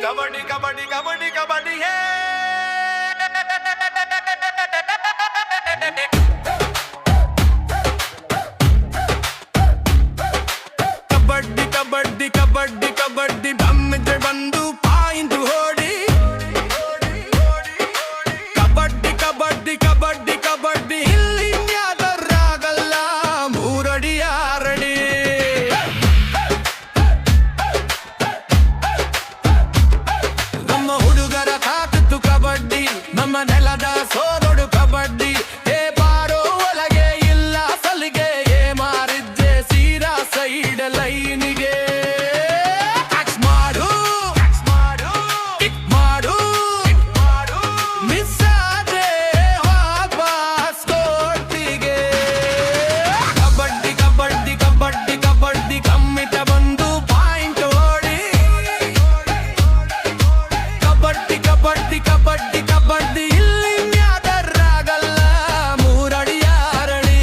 ಕಬಡ್ಡಿ ಕಬಡ್ಡಿ ಕಬಡ್ಡಿ ಕಬಡ್ಡಿ ಹೇ ಕಬಡ್ಡಿ ಕಬಡ್ಡಿ ಕಬಡ್ಡಿ ಕಬಡ್ಡಿ ಬಮ್ಮಿದ್ರೆ ಬಂದು ಪಾಯಿಂಟ್ ಹೊಡಿ ಕಬಡ್ಡಿ ಕಬಡ್ಡಿ ಕಬಡ್ಡಿ ಕಬಡ್ಡಿ ಇಲ್ಲಿ ಯಾವ್ದಾರಾಗಲ್ಲ ಮೂರಡಿ ಆರಡಿ ನಮ್ಮ ಹುಡುಗರ ತಾಕತ್ತು ಕಬಡ್ಡಿ ನಮ್ಮ ನೆಲದ ಸೋದೊಡು ಕಬಡ್ಡಿ ಏ ಬಾರೋ ಒಳಗೆ ಇಲ್ಲ ಸಲಿಗೆ ಏ ಮಾರಿದ್ದೆ ಸೀರಾ ಸೈಡ್ ಲೈನಿಗೆ ಮಾಡು ಕಿಕ್ ಮಾಡು ಮಿಸ್ ಆದ್ರೆ ವಾಪಸ್ ಕೋರ್ಟಿಗೆ ಕಬಡ್ಡಿ ಕಬಡ್ಡಿ ಕಬಡ್ಡಿ ಕಬಡ್ಡಿ ಕಮ್ಮಿತ ಬಂದು ಪಾಯಿಂಟ್ ಹೊಡಿ ಕಬಡ್ಡಿ ಕಬಡ್ಡಿ ಕಬಡ್ಡಿ ಕಬಡ್ಡಿ ಇಲ್ಲಿ ಯಾವ್ದಾರಾಗಲ್ಲ ಮೂರಡಿ ಆರಡಿ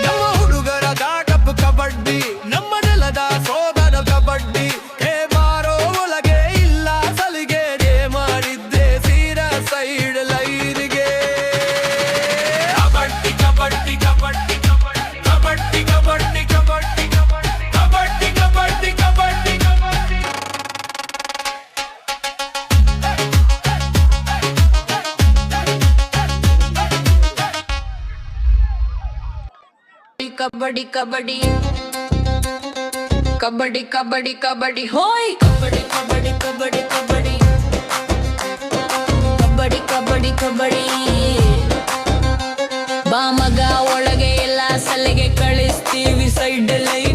ನಮ್ಮ ಹುಡುಗರ ದಾಟಪ್ ಕಬಡ್ಡಿ ನಮ್ಮ ನೆಲದ ಸೋದರ ಕಬಡ್ಡಿ ಏ ಬಾರೋ ಒಳಗೆ ಇಲ್ಲ ಸಲಿಗೆ ಏ ಮಾಡಿದ್ದೆ ಸೀರಾ ಸೈಡ್ ಲೈನಿಗೆ ಕಬಡ್ಡಿ ಕಬಡ್ಡಿ ಕಬಡ್ಡಿ ಕಬಡ್ಡಿ ಕಬಡ್ಡಿ ಕಬಡ್ಡಿ ಕಬಡ್ಡಿ ಕಬಡ್ಡಿ ಕಬಡ್ಡಿ ಕಬಡ್ಡಿ ಕಬಡ್ಡಿ ಕಬಡ್ಡಿ ಕಬಡ್ಡಿ ಕಬಡ್ಡಿ ಕಬಡ್ಡಿ ಹೋಯ್ ಕಬಡ್ಡಿ ಕಬಡ್ಡಿ ಕಬಡ್ಡಿ ಕಬಡ್ಡಿ ಕಬಡ್ಡಿ ಕಬಡ್ಡಿ ಕಬಡ್ಡಿ ಬಾ ಮಗ ಒಳಗೆ ಎಲ್ಲ ಸಲಿಗೆ ಕಳಿಸ್ತೀವಿ ಸೈಡ್ ಲೈನ್